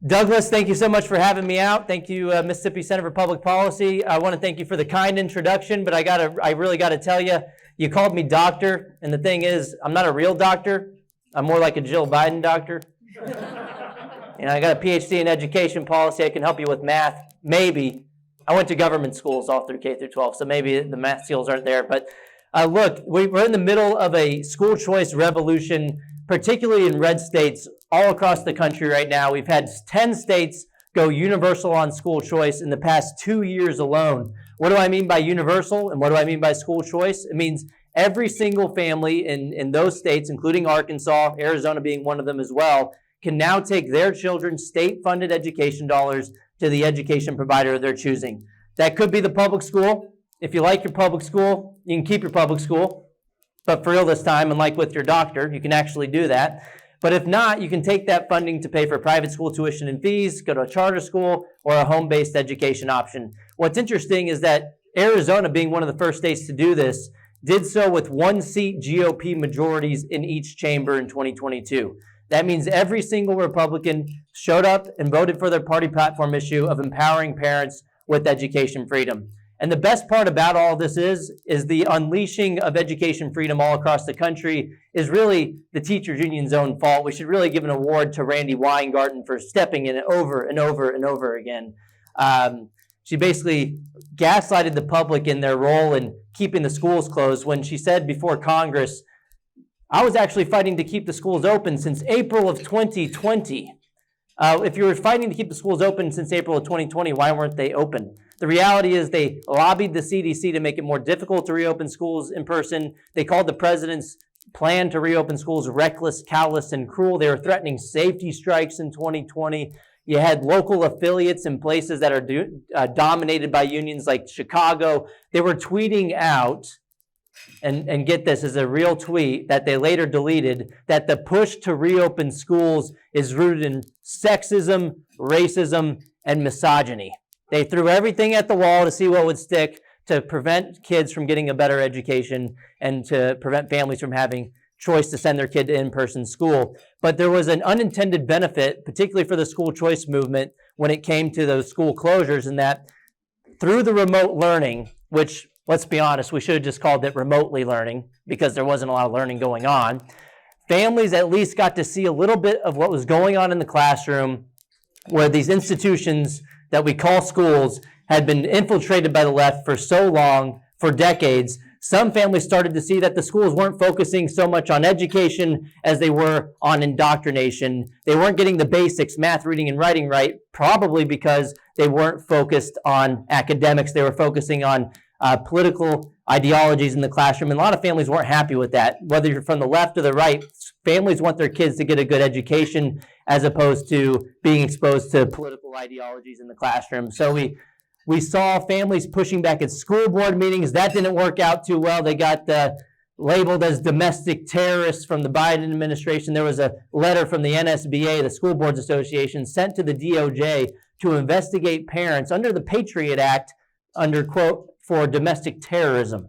Douglas, thank you so much for having me out. Thank you, Mississippi Center for Public Policy. I want to thank you for the kind introduction, but I really got to tell you, you called me doctor, and the thing is, I'm not a real doctor. I'm more like a Jill Biden doctor. I got a PhD in education policy. I can help you with math, maybe. I went to government schools all through K through 12, so maybe the math skills aren't there. But look, we're in the middle of a school choice revolution, particularly in red states all across the country right now. We've had 10 states go universal on school choice in the past 2 years alone. What do I mean by universal and what do I mean by school choice? It means every single family in those states, including Arkansas, Arizona being one of them as well, can now take their children's state-funded education dollars to the education provider of their choosing. That could be the public school. If you like your public school, you can keep your public school. But for real this time, and like with your doctor, you can actually do that. But if not, you can take that funding to pay for private school tuition and fees, go to a charter school, or a home-based education option. What's interesting is that Arizona, being one of the first states to do this, did so with one-seat GOP majorities in each chamber in 2022. That means every single Republican showed up and voted for their party platform issue of empowering parents with education freedom. And the best part about all this is the unleashing of education freedom all across the country is really the teachers union's own fault. We should really give an award to Randy Weingarten for stepping in it over and over and over again. She basically gaslighted the public in their role in keeping the schools closed when she said before Congress, I was actually fighting to keep the schools open since April of 2020. If you were fighting to keep the schools open since April of 2020, why weren't they open? The reality is they lobbied the CDC to make it more difficult to reopen schools in person. They called the president's plan to reopen schools reckless, callous, and cruel. They were threatening safety strikes in 2020. You had local affiliates in places that are dominated by unions like Chicago. They were tweeting out, and get this, as a real tweet that they later deleted, that the push to reopen schools is rooted in sexism, racism, and misogyny. They threw everything at the wall to see what would stick to prevent kids from getting a better education and to prevent families from having choice to send their kid to in-person school. But there was an unintended benefit, particularly for the school choice movement, when it came to those school closures, in that through the remote learning, which, let's be honest, we should have just called it remotely learning because there wasn't a lot of learning going on, families at least got to see a little bit of what was going on in the classroom, where these institutions that we call schools had been infiltrated by the left for so long, for decades. Some families started to see that the schools weren't focusing so much on education as they were on indoctrination. They weren't getting the basics, math, reading, and writing right, probably because they weren't focused on academics. They were focusing on political ideologies in the classroom, and a lot of families weren't happy with that. Whether you're from the left or the right, families want their kids to get a good education as opposed to being exposed to political ideologies in the classroom. So we saw families pushing back at school board meetings. That didn't work out too well. They got labeled as domestic terrorists from the Biden administration. There was a letter from the NSBA, the School Boards Association, sent to the DOJ to investigate parents under the Patriot Act under, quote, for domestic terrorism.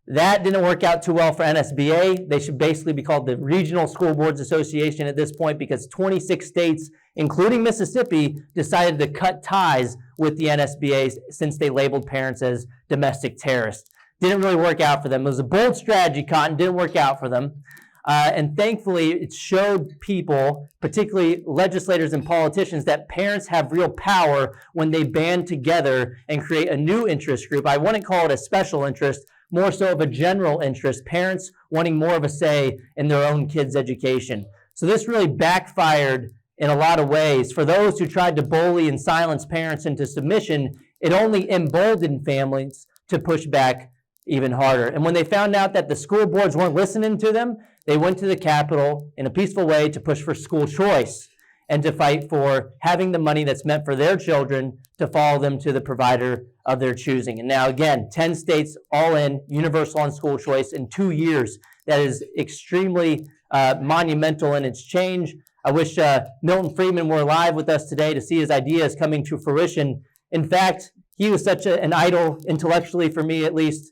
That didn't work out too well for NSBA. They should basically be called the Regional School Boards Association at this point because 26 states, including Mississippi, decided to cut ties with the NSBA since they labeled parents as domestic terrorists. Didn't really work out for them. It was a bold strategy, Cotton. Didn't work out for them. And thankfully, it showed people, particularly legislators and politicians, that parents have real power when they band together and create a new interest group. I wouldn't call it a special interest, more so of a general interest, parents wanting more of a say in their own kids' education. So this really backfired in a lot of ways. For those who tried to bully and silence parents into submission, it only emboldened families to push back even harder. And when they found out that the school boards weren't listening to them, they went to the Capitol in a peaceful way to push for school choice and to fight for having the money that's meant for their children to follow them to the provider of their choosing. And now, again, 10 states all in, universal on school choice in 2 years. That is extremely monumental in its change. I wish Milton Friedman were alive with us today to see his ideas coming to fruition. In fact, he was such an idol intellectually, for me at least,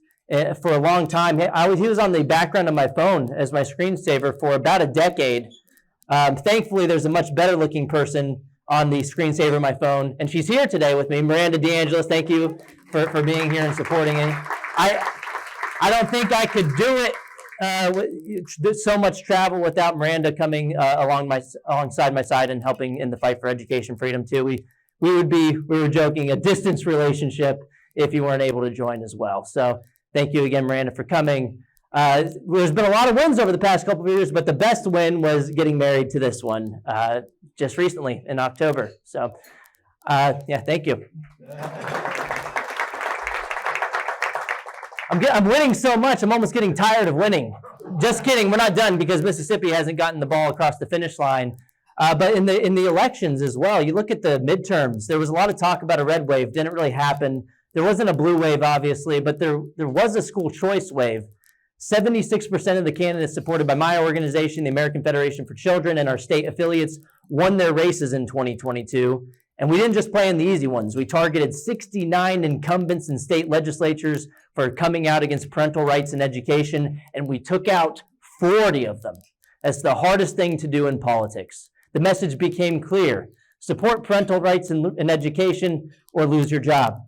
for a long time. He was on the background of my phone as my screensaver for about a decade. Thankfully, there's a much better looking person on the screensaver of my phone. And she's here today with me. Miranda DeAngelis, thank you for being here and supporting me. I don't think I could do it so much travel without Miranda coming alongside my side and helping in the fight for education freedom too. We were joking, a distance relationship if you weren't able to join as well. So thank you again, Miranda, for coming. There's been a lot of wins over the past couple of years, but the best win was getting married to this one just recently in October. So yeah, thank you. I'm winning so much, I'm almost getting tired of winning. Just kidding, we're not done because Mississippi hasn't gotten the ball across the finish line. But in the elections as well, you look at the midterms, there was a lot of talk about a red wave, didn't really happen. There wasn't a blue wave, obviously, but there was a school choice wave. 76% of the candidates supported by my organization, the American Federation for Children, and our state affiliates won their races in 2022. And we didn't just play in the easy ones. We targeted 69 incumbents in state legislatures for coming out against parental rights in education, and we took out 40 of them. That's the hardest thing to do in politics. The message became clear: support parental rights in education or lose your job.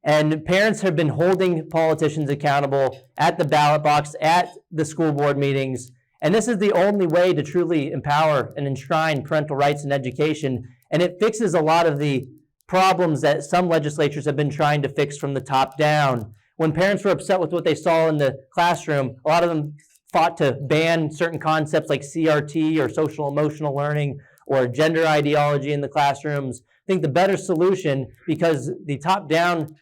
And parents have been holding politicians accountable at the ballot box, at the school board meetings. And this is the only way to truly empower and enshrine parental rights in education. And it fixes a lot of the problems that some legislatures have been trying to fix from the top down. When parents were upset with what they saw in the classroom, a lot of them fought to ban certain concepts like CRT or social emotional learning or gender ideology in the classrooms. I think the better solution, because the top-down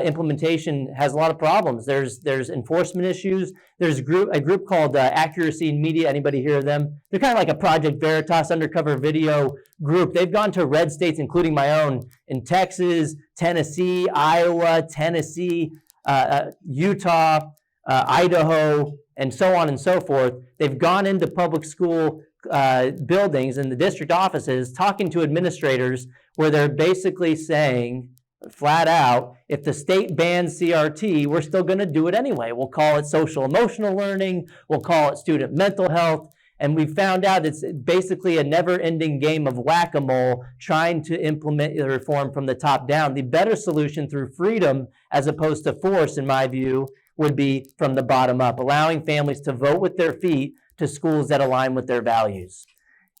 implementation has a lot of problems. There's enforcement issues. There's a group called Accuracy in Media. Anybody hear of them? They're kind of like a Project Veritas undercover video group. They've gone to red states, including my own, in Texas, Tennessee, Iowa, Tennessee, Utah, Idaho, and so on and so forth. They've gone into public school buildings and the district offices talking to administrators where they're basically saying, flat out, if the state bans CRT, we're still going to do it anyway. We'll call it social emotional learning. We'll call it student mental health. And we found out it's basically a never-ending game of whack-a-mole trying to implement the reform from the top down. The better solution through freedom, as opposed to force, in my view, would be from the bottom up, allowing families to vote with their feet to schools that align with their values.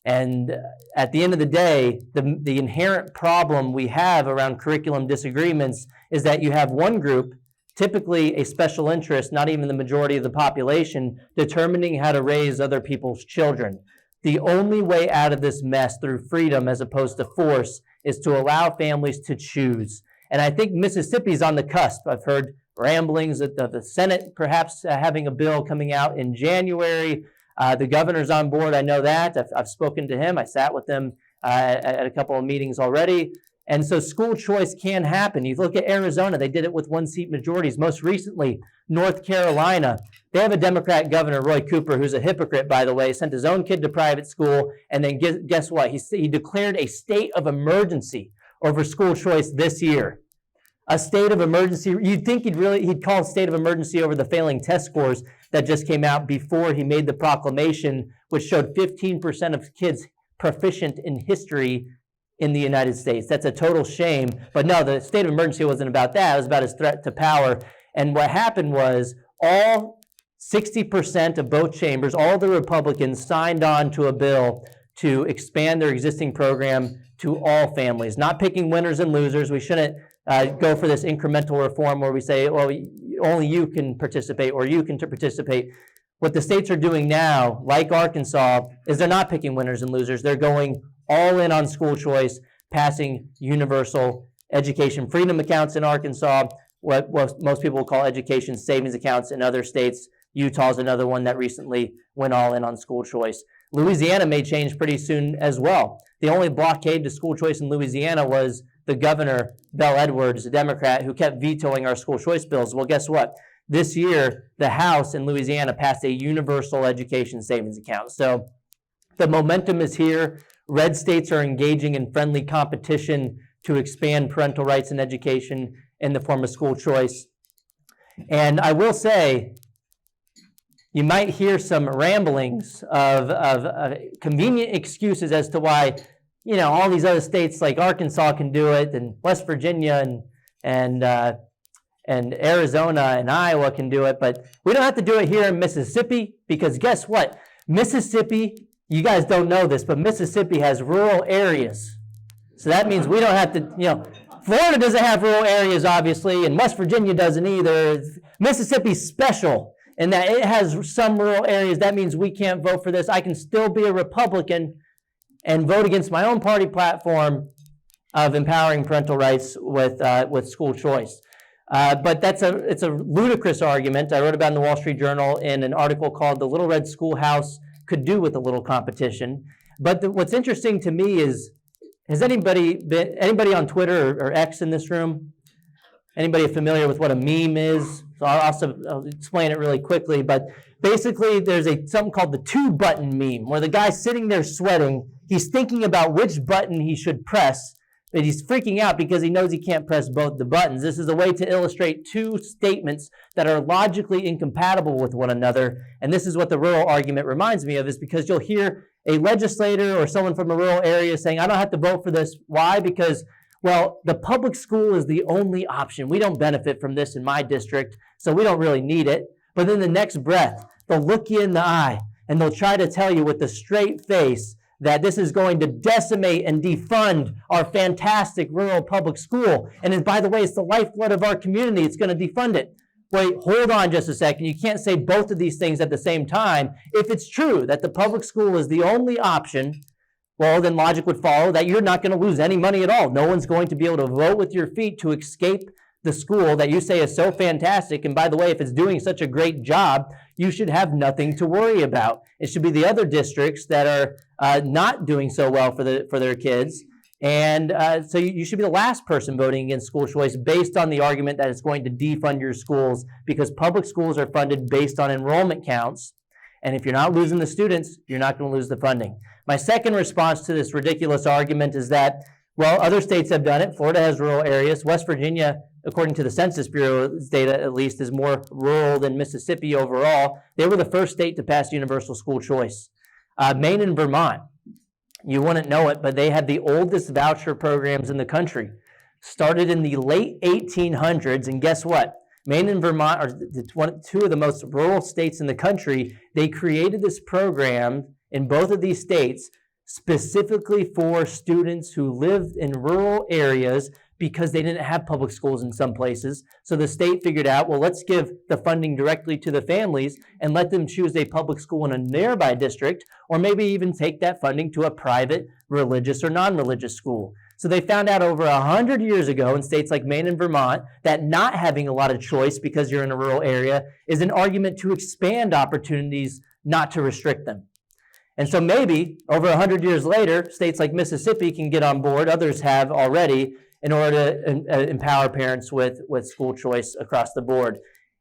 And at the end of the day, the inherent problem we have around curriculum disagreements is that you have one group, typically a special interest, not even the majority of the population, determining how to raise other people's children. The only way out of this mess through freedom as opposed to force is to allow families to choose. And I think Mississippi's on the cusp. I've heard ramblings of the Senate perhaps having a bill coming out in January. The governor's on board, I know that. I've spoken to him. I sat with him at a couple of meetings already. And so school choice can happen. You look at Arizona, they did it with one-seat majorities. Most recently, North Carolina, they have a Democrat governor, Roy Cooper, who's a hypocrite, by the way, sent his own kid to private school, and then guess what? He declared a state of emergency over school choice this year. A state of emergency. You'd think he'd call a state of emergency over the failing test scores that just came out before he made the proclamation, which showed 15% of kids proficient in history in the United States. That's a total shame. But no, the state of emergency wasn't about that. It was about his threat to power. And what happened was all 60% of both chambers, all the Republicans signed on to a bill to expand their existing program to all families, not picking winners and losers. We shouldn't go for this incremental reform where we say, well, only you can participate or you can participate. What the states are doing now, like Arkansas, is they're not picking winners and losers. They're going all in on school choice, passing universal education freedom accounts in Arkansas, what most people will call education savings accounts in other states. Utah's another one that recently went all in on school choice. Louisiana may change pretty soon as well. The only blockade to school choice in Louisiana was the governor, Bell Edwards, a Democrat, who kept vetoing our school choice bills. Well, guess what? This year, the House in Louisiana passed a universal education savings account. So the momentum is here. Red states are engaging in friendly competition to expand parental rights in education in the form of school choice. And I will say, you might hear some ramblings of convenient excuses as to why all these other states like Arkansas can do it, and West Virginia and Arizona and Iowa can do it, but we don't have to do it here in Mississippi, because guess what? Mississippi, you guys don't know this, but Mississippi has rural areas. So that means we don't have to, Florida doesn't have rural areas, obviously, and West Virginia doesn't either. Mississippi's special in that it has some rural areas. That means we can't vote for this. I can still be a Republican and vote against my own party platform of empowering parental rights with school choice. But it's a ludicrous argument. I wrote about it in the Wall Street Journal in an article called "The Little Red Schoolhouse Could Do with a Little Competition." But what's interesting to me is, has anybody on Twitter or X in this room? Anybody familiar with what a meme is? So I'll explain it really quickly. But basically, there's something called the 2-button meme, where the guy's sitting there sweating. He's thinking about which button he should press, but he's freaking out because he knows he can't press both the buttons. This is a way to illustrate two statements that are logically incompatible with one another. And this is what the rural argument reminds me of, is because you'll hear a legislator or someone from a rural area saying, I don't have to vote for this. Why? Because, well, the public school is the only option. We don't benefit from this in my district, so we don't really need it. But then the next breath, they'll look you in the eye and they'll try to tell you with a straight face that this is going to decimate and defund our fantastic rural public school. And by the way, it's the lifeblood of our community. It's going to defund it. Wait, hold on just a second. You can't say both of these things at the same time. If it's true that the public school is the only option, well, then logic would follow that you're not going to lose any money at all. No one's going to be able to vote with your feet to escape the school that you say is so fantastic. And by the way, if it's doing such a great job, you should have nothing to worry about. It should be the other districts that are not doing so well for their kids. And so you should be the last person voting against school choice based on the argument that it's going to defund your schools, because public schools are funded based on enrollment counts. And if you're not losing the students, you're not going to lose the funding. My second response to this ridiculous argument is that, well, other states have done it. Florida has rural areas. West Virginia, according to the Census Bureau's data at least, is more rural than Mississippi overall. They were the first state to pass universal school choice. Maine and Vermont, you wouldn't know it, but they had the oldest voucher programs in the country. Started in the late 1800s, and guess what? Maine and Vermont are two of the most rural states in the country. They created this program in both of these states specifically for students who lived in rural areas, because they didn't have public schools in some places. So the state figured out, well, let's give the funding directly to the families and let them choose a public school in a nearby district, or maybe even take that funding to a private religious or non-religious school. So they found out over 100 years ago in states like Maine and Vermont that not having a lot of choice because you're in a rural area is an argument to expand opportunities, not to restrict them. And so maybe over 100 years later, states like Mississippi can get on board, others have already, in order to empower parents with school choice across the board.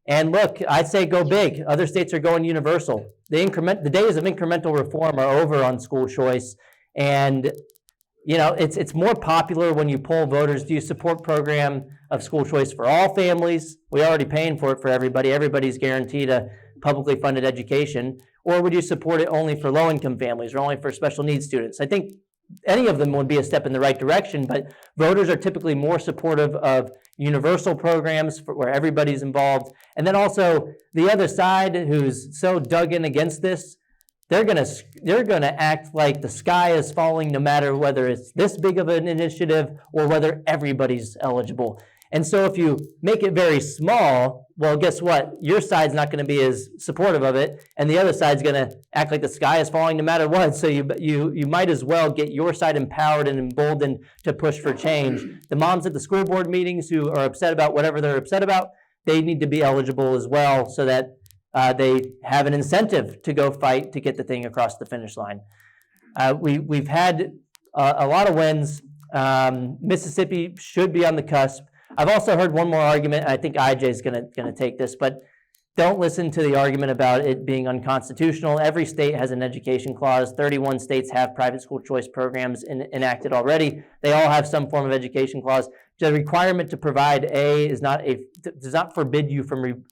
And look, I'd say go big. Other states are going universal. The days of incremental reform are over on school choice. And it's more popular when you poll voters. Do you support program of school choice for all families? We're already paying for it for everybody. Everybody's guaranteed a publicly funded education. Or would you support it only for low-income families or only for special needs students? I think any of them would be a step in the right direction, but voters are typically more supportive of universal programs where everybody's involved. And then also the other side, who's so dug in against this, they're gonna act like the sky is falling no matter whether it's this big of an initiative or whether everybody's eligible. And so if you make it very small, well, guess what? Your side's not going to be as supportive of it, and the other side's going to act like the sky is falling no matter what. So you might as well get your side empowered and emboldened to push for change. The moms at the school board meetings who are upset about whatever they're upset about, they need to be eligible as well, so that they have an incentive to go fight to get the thing across the finish line. We've had a lot of wins. Mississippi should be on the cusp. I've also heard one more argument. I think IJ is going to take this, but don't listen to the argument about it being unconstitutional. Every state has an education clause. 31 states have private school choice programs enacted already. They all have some form of education clause. The requirement to provide A does not forbid you from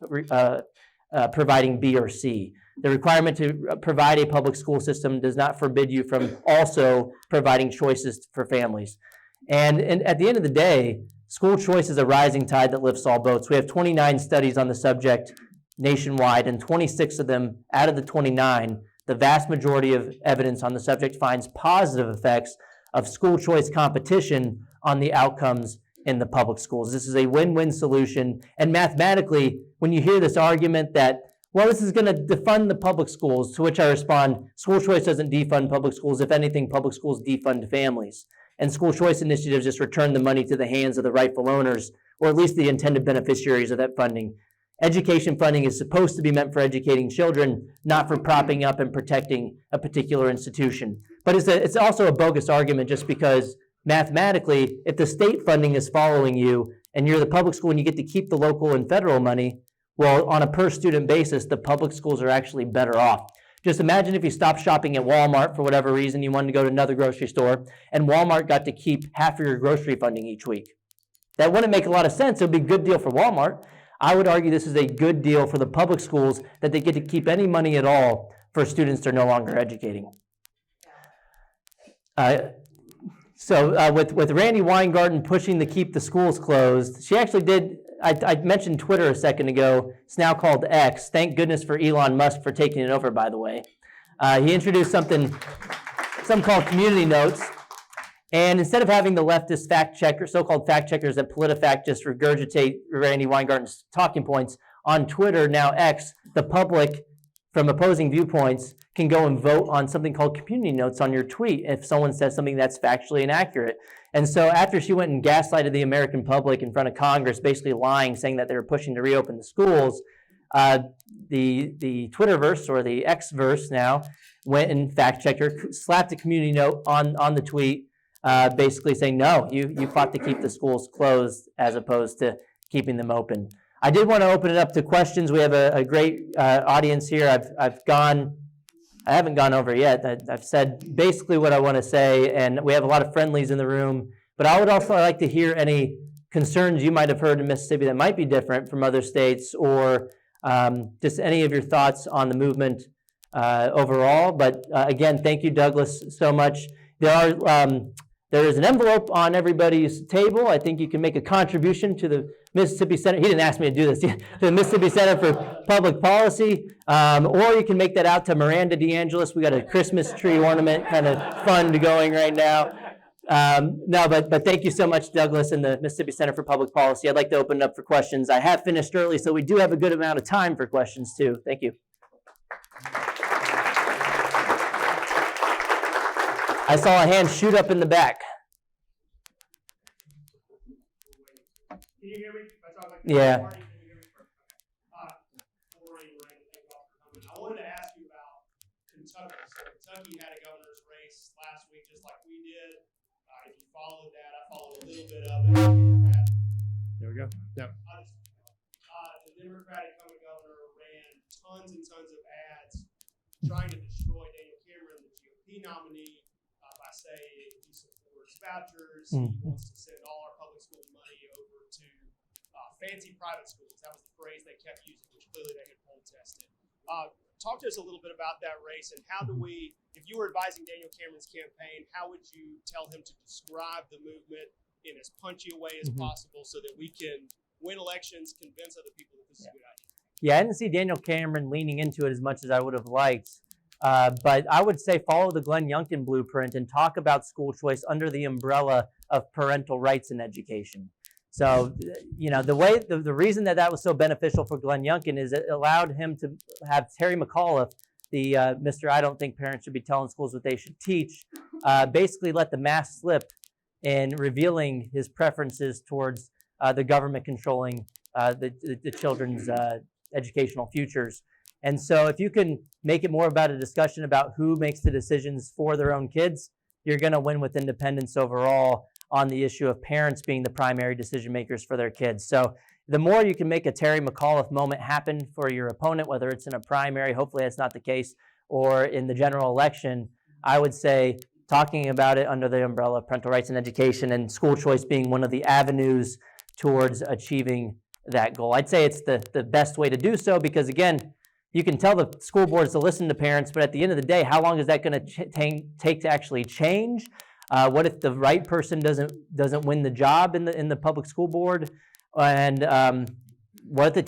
providing B or C. The requirement to provide a public school system does not forbid you from also providing choices for families. And at the end of the day, school choice is a rising tide that lifts all boats. We have 29 studies on the subject nationwide, and 26 of them out of the 29, the vast majority of evidence on the subject finds positive effects of school choice competition on the outcomes in the public schools. This is a win-win solution. And mathematically, when you hear this argument that, well, this is going to defund the public schools, to which I respond, school choice doesn't defund public schools. If anything, public schools defund families. And school choice initiatives just return the money to the hands of the rightful owners, or at least the intended beneficiaries of that funding. Education funding is supposed to be meant for educating children, not for propping up and protecting a particular institution. But it's also a bogus argument just because mathematically, if the state funding is following you and you're the public school and you get to keep the local and federal money, well, on a per student basis, the public schools are actually better off. Just imagine if you stopped shopping at Walmart for whatever reason, you wanted to go to another grocery store, and Walmart got to keep half of your grocery funding each week. That wouldn't make a lot of sense. It would be a good deal for Walmart. I would argue this is a good deal for the public schools, that they get to keep any money at all for students they're no longer educating. With Randy Weingarten pushing to keep the schools closed, she actually did. I mentioned Twitter a second ago. It's now called X. Thank goodness for Elon Musk for taking it over, by the way. He introduced something called Community Notes. And instead of having the leftist so-called fact checkers at PolitiFact just regurgitate Randy Weingarten's talking points, on Twitter, now X, the public from opposing viewpoints can go and vote on something called community notes on your tweet if someone says something that's factually inaccurate. And so after she went and gaslighted the American public in front of Congress, basically lying, saying that they were pushing to reopen the schools, the Twitterverse, or the Xverse now, went and fact-checked her, slapped a community note on the tweet, basically saying, no, you fought to keep the schools closed as opposed to keeping them open. I did want to open it up to questions. We have a great audience here. I haven't gone over yet. I've said basically what I want to say, and we have a lot of friendlies in the room. But I would also like to hear any concerns you might have heard in Mississippi that might be different from other states, or just any of your thoughts on the movement overall. But again, thank you, Douglas, so much. There is an envelope on everybody's table. I think you can make a contribution to the Mississippi Center. He didn't ask me to do this. The Mississippi Center for Public Policy. Or you can make that out to Miranda DeAngelis. We got a Christmas tree ornament kind of fund going right now. But thank you so much, Douglas, and the Mississippi Center for Public Policy. I'd like to open it up for questions. I have finished early, so we do have a good amount of time for questions, too. Thank you. I saw a hand shoot up in the back. Can you hear me? Yeah. I wanted to ask you about Kentucky. So Kentucky had a governor's race last week, just like we did. If you followed that, I followed a little bit of it. There we go. Yep. The Democratic governor ran tons and tons of ads trying to destroy Daniel Cameron, the GOP nominee, by saying he supports vouchers. He wants to send all our public school money over to fancy private schools. That was the phrase they kept using, which clearly they had poll tested. Talk to us a little bit about that race, and how do we, if you were advising Daniel Cameron's campaign, how would you tell him to describe the movement in as punchy a way as possible so that we can win elections, convince other people that this is a good idea? Yeah, I didn't see Daniel Cameron leaning into it as much as I would have liked. But I would say follow the Glenn Youngkin blueprint and talk about school choice under the umbrella of parental rights in education. So, the reason that was so beneficial for Glenn Youngkin is it allowed him to have Terry McAuliffe, the Mr. I don't think parents should be telling schools what they should teach, basically let the mask slip in revealing his preferences towards the government controlling the children's educational futures. And so if you can make it more about a discussion about who makes the decisions for their own kids, you're going to win with independence overall on the issue of parents being the primary decision makers for their kids. So the more you can make a Terry McAuliffe moment happen for your opponent, whether it's in a primary, hopefully that's not the case, or in the general election, I would say talking about it under the umbrella of parental rights in education and school choice being one of the avenues towards achieving that goal. I'd say it's the best way to do so because, again, you can tell the school boards to listen to parents, but at the end of the day, how long is that going to take to actually change? What if the right person doesn't win the job in the public school board? And what if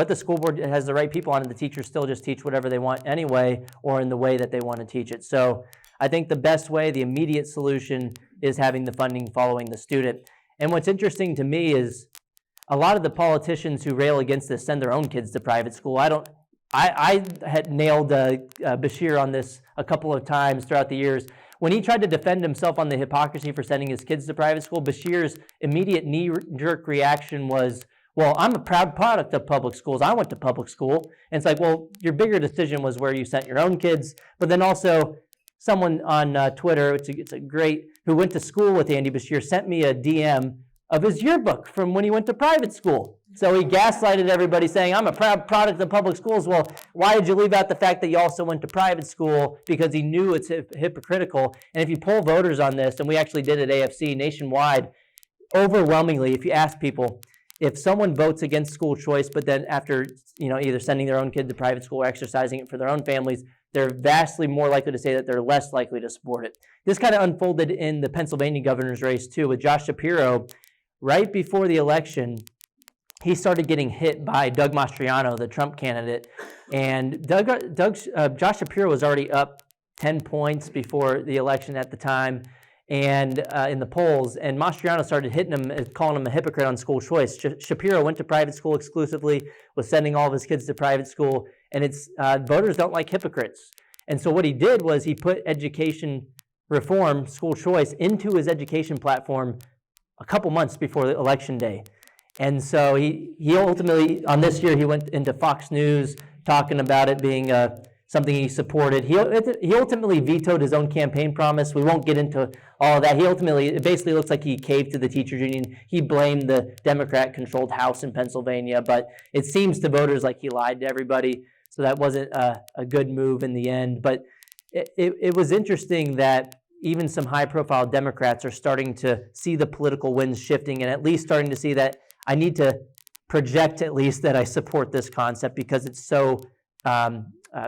the school board has the right people on it, the teachers still just teach whatever they want anyway, or in the way that they want to teach it. So I think the best way, the immediate solution, is having the funding following the student. And what's interesting to me is a lot of the politicians who rail against this send their own kids to private school. I had nailed Bashir on this a couple of times throughout the years. When he tried to defend himself on the hypocrisy for sending his kids to private school, Bashir's immediate knee-jerk reaction was, well, I'm a proud product of public schools. I went to public school. And it's like, well, your bigger decision was where you sent your own kids. But then also, someone on Twitter, it's a great, who went to school with Andy Bashir, sent me a DM of his yearbook from when he went to private school. So he gaslighted everybody saying, I'm a proud product of public schools. Well, why did you leave out the fact that you also went to private school? Because he knew it's hypocritical. And if you poll voters on this, and we actually did at AFC nationwide, overwhelmingly, if you ask people, if someone votes against school choice, but then after either sending their own kid to private school or exercising it for their own families, they're vastly more likely to say that they're less likely to support it. This kind of unfolded in the Pennsylvania governor's race too, with Josh Shapiro. Right before the election, he started getting hit by Doug Mastriano, the Trump candidate, and Josh Shapiro was already up 10 points before the election at the time, and in the polls, and Mastriano started hitting him, calling him a hypocrite on school choice. Shapiro went to private school exclusively, was sending all of his kids to private school, and voters don't like hypocrites. And so what he did was he put education reform, school choice, into his education platform a couple months before the election day. And so he ultimately, on this year, he went into Fox News talking about it being something he supported. He ultimately vetoed his own campaign promise. We won't get into all of that. It basically looks like he caved to the teachers union. He blamed the Democrat-controlled House in Pennsylvania, but it seems to voters like he lied to everybody. So that wasn't a good move in the end. But it was interesting that even some high-profile Democrats are starting to see the political winds shifting and at least starting to see that I need to project at least that I support this concept because it's so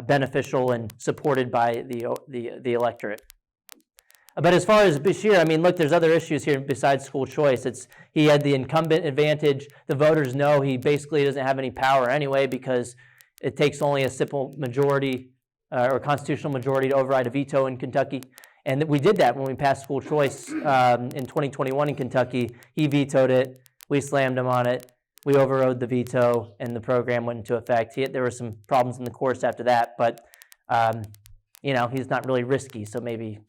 beneficial and supported by the electorate. But as far as Bashir, I mean, look, there's other issues here besides school choice. He had the incumbent advantage. The voters know he basically doesn't have any power anyway because it takes only a simple majority or constitutional majority to override a veto in Kentucky. And we did that when we passed school choice in 2021 in Kentucky. He vetoed it. We slammed him on it. We overrode the veto, and the program went into effect. There were some problems in the course after that, but he's not really risky, so maybe,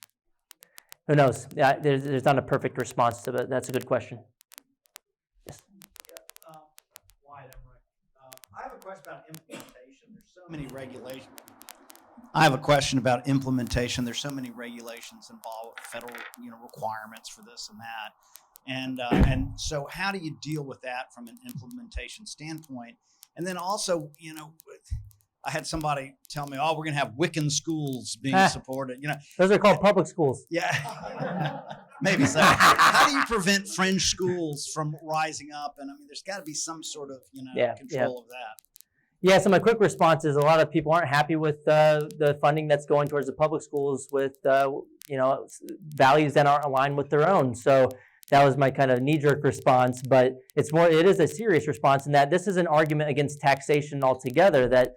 who knows? There's not a perfect response to it. That's a good question. Yes? Wyatt Emmerich. I have a question about implementation. There's so many regulations. I have a question about implementation. There's so many regulations involved, federal requirements for this and that. And so how do you deal with that from an implementation standpoint? And then also, I had somebody tell me, we're going to have Wiccan schools being supported. Those are called public schools. Yeah, maybe so. How do you prevent fringe schools from rising up? And I mean, there's got to be some sort of, control of that. Yeah, so my quick response is a lot of people aren't happy with the funding that's going towards the public schools with, values that aren't aligned with their own. So that was my kind of knee-jerk response, but it is a serious response in that this is an argument against taxation altogether, that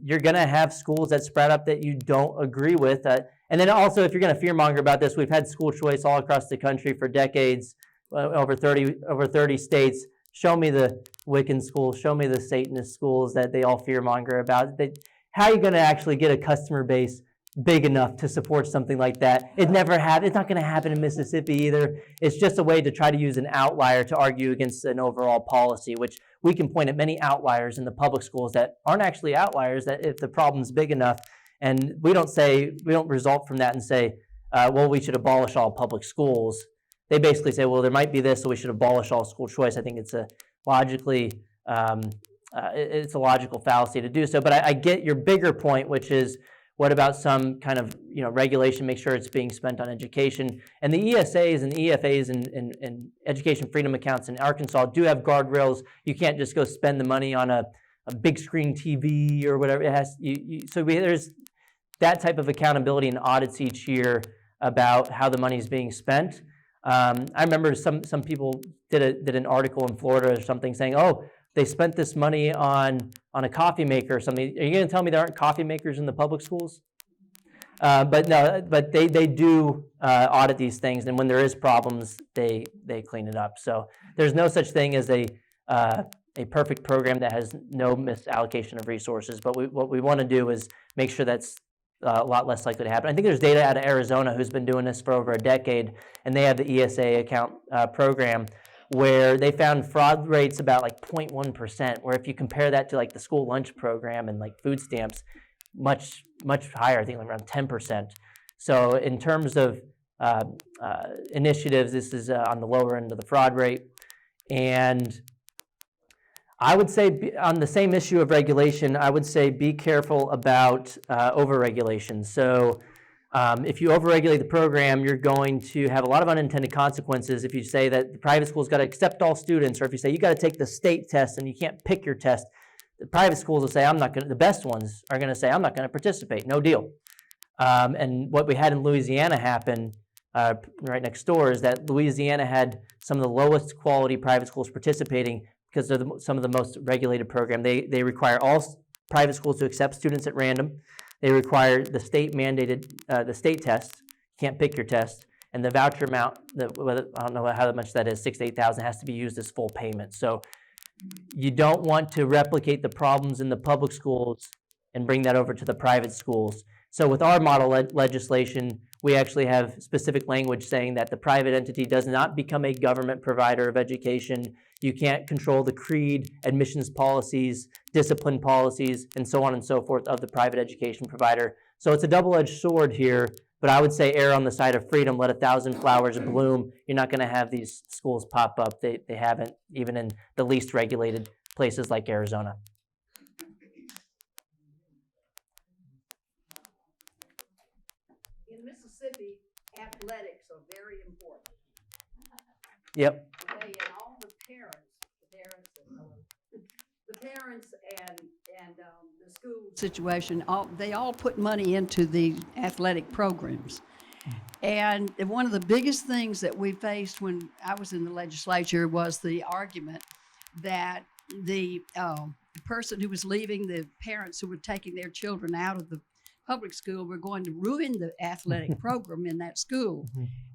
you're going to have schools that spread up that you don't agree with. And then also, if you're going to fearmonger about this, we've had school choice all across the country for decades, over 30 states. Show me the Wiccan schools, show me the Satanist schools that they all fearmonger about. How are you going to actually get a customer base big enough to support something like that? It's not going to happen in Mississippi either. It's just a way to try to use an outlier to argue against an overall policy, which we can point at many outliers in the public schools that aren't actually outliers, that if the problem's big enough, and we don't result from that and say, we should abolish all public schools. They basically say, well, there might be this, so we should abolish all school choice. I think it's a logical fallacy to do so. But I get your bigger point, which is, what about some kind of regulation, make sure it's being spent on education? And the ESAs and the EFAs and education freedom accounts in Arkansas do have guardrails. You can't just go spend the money on a a big screen TV or whatever. It has there's that type of accountability and audits each year about how the money is being spent. I remember some people did an article in Florida or something saying, oh, they spent this money on a coffee maker or something. Are you going to tell me there aren't coffee makers in the public schools? But no, but they do audit these things, and when there is problems, they clean it up. So there's no such thing as a perfect program that has no misallocation of resources. But what we want to do is make sure that's a lot less likely to happen. I think there's data out of Arizona who's been doing this for over a decade, and they have the ESA account program where they found fraud rates about like 0.1%, where if you compare that to like the school lunch program and like food stamps, much higher, I think like around 10%. So in terms of initiatives, this is on the lower end of the fraud rate. And I would say on the same issue of regulation, I would say be careful about overregulation. So if you overregulate the program, you're going to have a lot of unintended consequences. If you say that the private school's got to accept all students, or if you say you got to take the state test and you can't pick your test, the private schools will say, I'm not going to, the best ones are going to say, I'm not going to participate, no deal. And what we had in Louisiana happen right next door is that Louisiana had some of the lowest quality private schools participating because they're some of the most regulated program. They require all private schools to accept students at random. They require the state mandated, the state test. You can't pick your test. And the voucher amount, I don't know how much that is, $6,000 to $8,000, has to be used as full payment. So you don't want to replicate the problems in the public schools and bring that over to the private schools. So with our model legislation, we actually have specific language saying that the private entity does not become a government provider of education. You can't control the creed, admissions policies, discipline policies, and so on and so forth of the private education provider. So it's a double-edged sword here, but I would say err on the side of freedom, let 1,000 flowers bloom. You're not going to have these schools pop up. They haven't, even in the least regulated places like Arizona. In Mississippi, athletics are very important. Yep. Okay, and all the parents and the school situation, they all put money into the athletic programs. And one of the biggest things that we faced when I was in the legislature was the argument that the person who was leaving, the parents who were taking their children out of the public school, were going to ruin the athletic program in that school.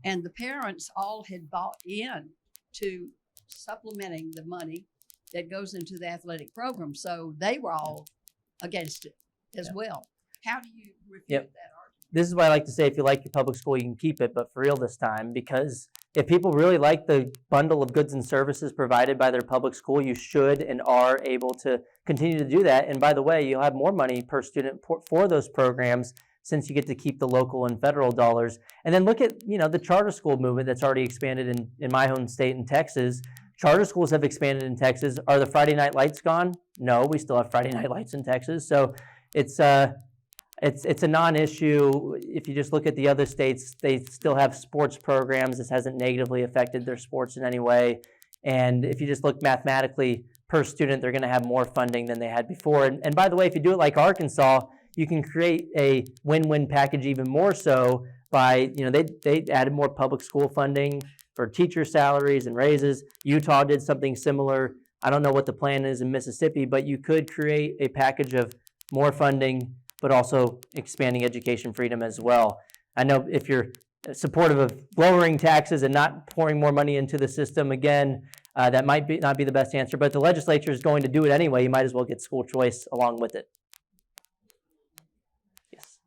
And the parents all had bought in to supplementing the money that goes into the athletic program. So they were all against it as well. How do you refute that argument? This is why I like to say, if you like your public school, you can keep it, but for real this time, because if people really like the bundle of goods and services provided by their public school, you should and are able to continue to do that. And by the way, you'll have more money per student for those programs since you get to keep the local and federal dollars. And then look at, the charter school movement that's already expanded in my home state in Texas. Charter schools have expanded in Texas. Are the Friday night lights gone? No, we still have Friday night lights in Texas. So it's a non-issue. If you just look at the other states, they still have sports programs. This hasn't negatively affected their sports in any way. And if you just look mathematically per student, they're going to have more funding than they had before. And by the way, if you do it like Arkansas, you can create a win-win package even more so by, they added more public school funding for teacher salaries and raises. Utah did something similar. I don't know what the plan is in Mississippi, but you could create a package of more funding, but also expanding education freedom as well. I know if you're supportive of lowering taxes and not pouring more money into the system, again, that might not be the best answer, but the legislature is going to do it anyway. You might as well get school choice along with it. Yes.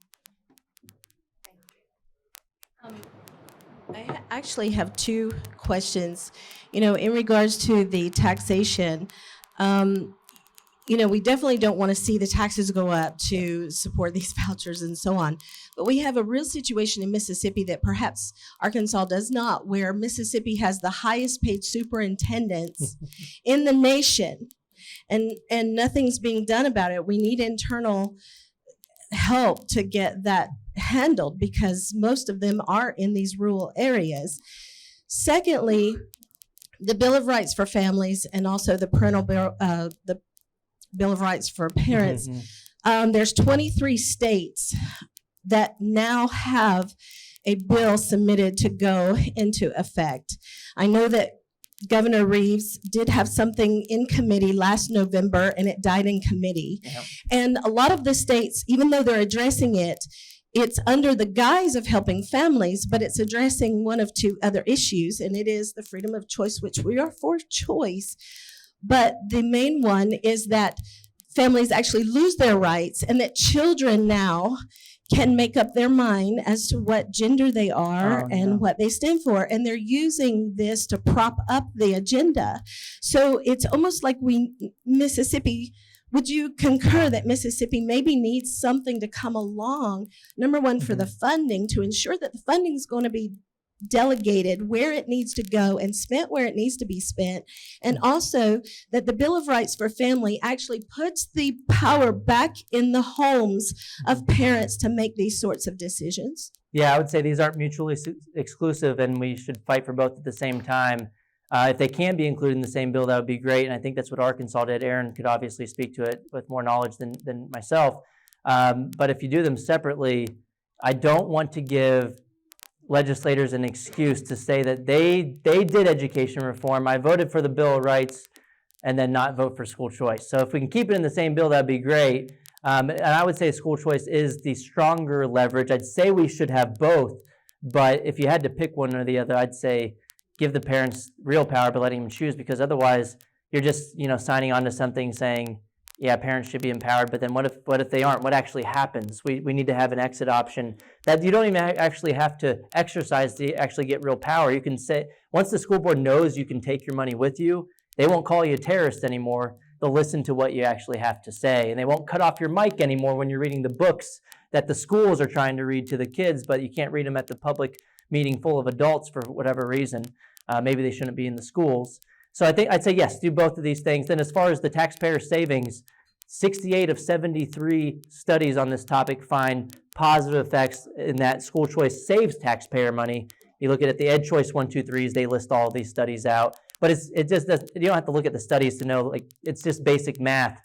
I actually have two questions. In regards to the taxation, we definitely don't want to see the taxes go up to support these vouchers and so on. But we have a real situation in Mississippi that perhaps Arkansas does not, where Mississippi has the highest paid superintendents in the nation, and nothing's being done about it. We need internal help to get that handled because most of them are in these rural areas. Secondly, the Bill of Rights for Families and also the Bill of Rights for Parents. There's 23 states that now have a bill submitted to go into effect. I know that Governor Reeves did have something in committee last November, and it died in committee. Yep. And a lot of the states, even though they're addressing it, it's under the guise of helping families, but it's addressing one of two other issues, and it is the freedom of choice, which we are for choice. But the main one is that families actually lose their rights, and that children now can make up their mind as to what gender they are and what they stand for. And they're using this to prop up the agenda. So it's almost like Mississippi, would you concur that Mississippi maybe needs something to come along, number one, for the funding, to ensure that the funding is going to be delegated where it needs to go and spent where it needs to be spent, and also that the Bill of Rights for Family actually puts the power back in the homes of parents to make these sorts of decisions? Yeah, I would say these aren't mutually exclusive, and we should fight for both at the same time. If they can be included in the same bill, that would be great, and I think that's what Arkansas did. Aaron could obviously speak to it with more knowledge than myself. But if you do them separately, I don't want to give legislators an excuse to say that they did education reform. I voted for the Bill of Rights and then not vote for school choice. So if we can keep it in the same bill, that'd be great. And I would say school choice is the stronger leverage. I'd say we should have both, but if you had to pick one or the other, I'd say give the parents real power by letting them choose, because otherwise you're just, signing on to something saying, yeah, parents should be empowered, but then what if they aren't? What actually happens? We need to have an exit option that you don't even actually have to exercise to actually get real power. You can say, once the school board knows you can take your money with you, they won't call you a terrorist anymore. They'll listen to what you actually have to say, and they won't cut off your mic anymore when you're reading the books that the schools are trying to read to the kids, but you can't read them at the public meeting full of adults for whatever reason. Maybe they shouldn't be in the schools. So I'd say yes, do both of these things. Then as far as the taxpayer savings, 68 of 73 studies on this topic find positive effects in that school choice saves taxpayer money. You look at it, the Ed Choice 1, 2, 3s, they list all these studies out. But it just you don't have to look at the studies to know, it's just basic math.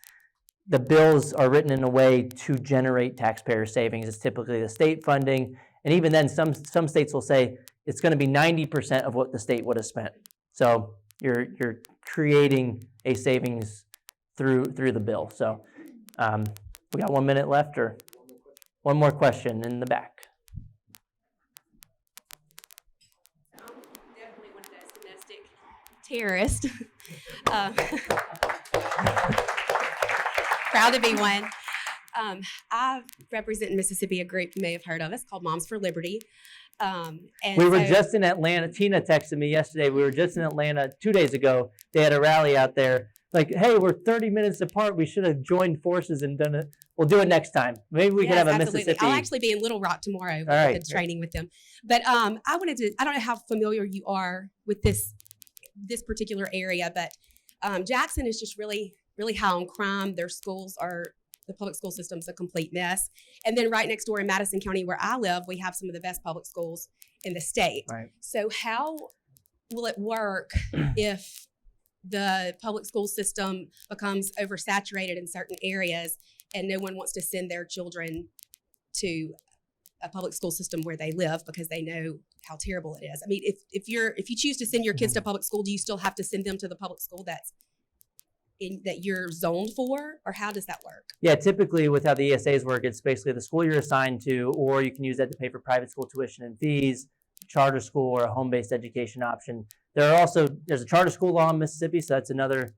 The bills are written in a way to generate taxpayer savings. It's typically the state funding. And even then, some states will say it's going to be 90% of what the state would have spent. So you're creating a savings through the bill. So we got 1 minute left, or one more question in the back. Definitely one of those domestic terrorists. Proud to be one. I represent in Mississippi a group you may have heard of. It's called Moms for Liberty. And we were just in Atlanta. Tina texted me yesterday. We were just in Atlanta 2 days ago. They had a rally out there. Like, hey, we're 30 minutes apart. We should have joined forces and done it. We'll do it next time. Maybe we could have a absolutely. Mississippi. I'll actually be in Little Rock tomorrow with right. the training with them. But I don't know how familiar you are with this particular area, but Jackson is just really, really high on crime. Their schools the public school system's a complete mess. And then right next door in Madison County, where I live, we have some of the best public schools in the state. Right. So how will it work if the public school system becomes oversaturated in certain areas and no one wants to send their children to a public school system where they live because they know how terrible it is? I mean, if you choose to send your kids to public school, do you still have to send them to the public school that you're zoned for, or how does that work? Yeah, typically with how the ESAs work, it's basically the school you're assigned to, or you can use that to pay for private school tuition and fees, charter school, or a home-based education option. There's a charter school law in Mississippi, so that's another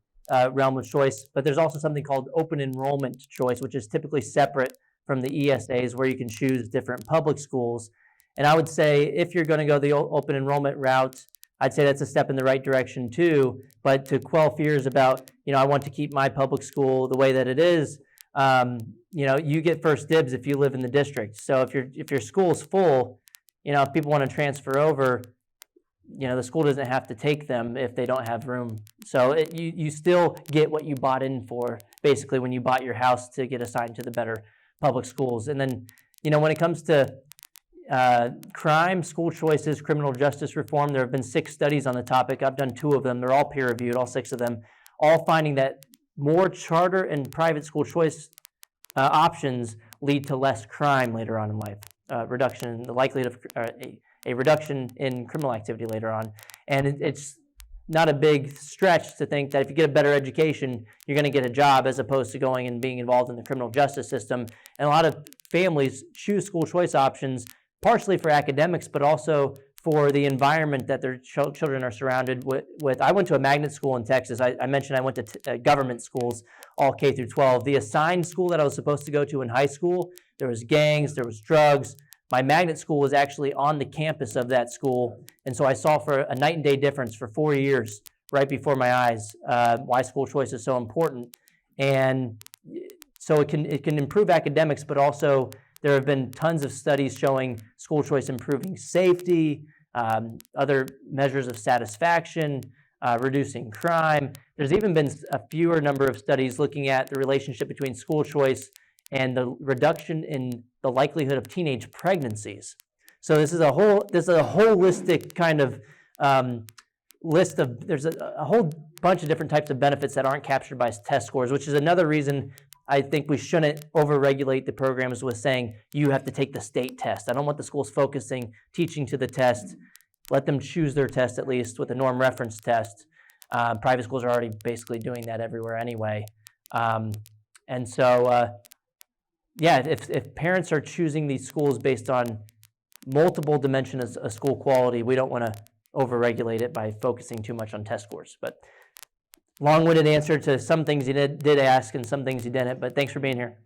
realm of choice, but there's also something called open enrollment choice, which is typically separate from the ESAs, where you can choose different public schools. And I would say if you're going to go the open enrollment route, I'd say that's a step in the right direction too, but to quell fears about, I want to keep my public school the way that it is, you get first dibs if you live in the district. So if your school's full, if people want to transfer over, the school doesn't have to take them if they don't have room. So you still get what you bought in for, basically, when you bought your house to get assigned to the better public schools. And then, when it comes to crime, school choices, criminal justice reform, there have been 6 studies on the topic. I've done 2 of them. They're all peer-reviewed, all 6 of them, all finding that more charter and private school choice options lead to less crime later on in life, reduction in the likelihood of a reduction in criminal activity later on. And it's not a big stretch to think that if you get a better education, you're going to get a job as opposed to going and being involved in the criminal justice system. And a lot of families choose school choice options partially for academics, but also for the environment that their children are surrounded with. I went to a magnet school in Texas. I mentioned I went to government schools, all K through 12. The assigned school that I was supposed to go to in high school, there was gangs, there was drugs. My magnet school was actually on the campus of that school, and so I saw for a night and day difference for 4 years right before my eyes why school choice is so important. And so it can improve academics, but also there have been tons of studies showing school choice improving safety, other measures of satisfaction, reducing crime. There's even been a fewer number of studies looking at the relationship between school choice and the reduction in the likelihood of teenage pregnancies. So this is a holistic kind of list of, there's a whole bunch of different types of benefits that aren't captured by test scores, which is another reason I think we shouldn't over-regulate the programs with saying you have to take the state test. I don't want the schools focusing, teaching to the test. Let them choose their test at least with a norm reference test. Private schools are already basically doing that everywhere anyway. And so, yeah, if parents are choosing these schools based on multiple dimensions of school quality, we don't want to over-regulate it by focusing too much on test scores. But long-winded answer to some things you did ask and some things you didn't, but thanks for being here.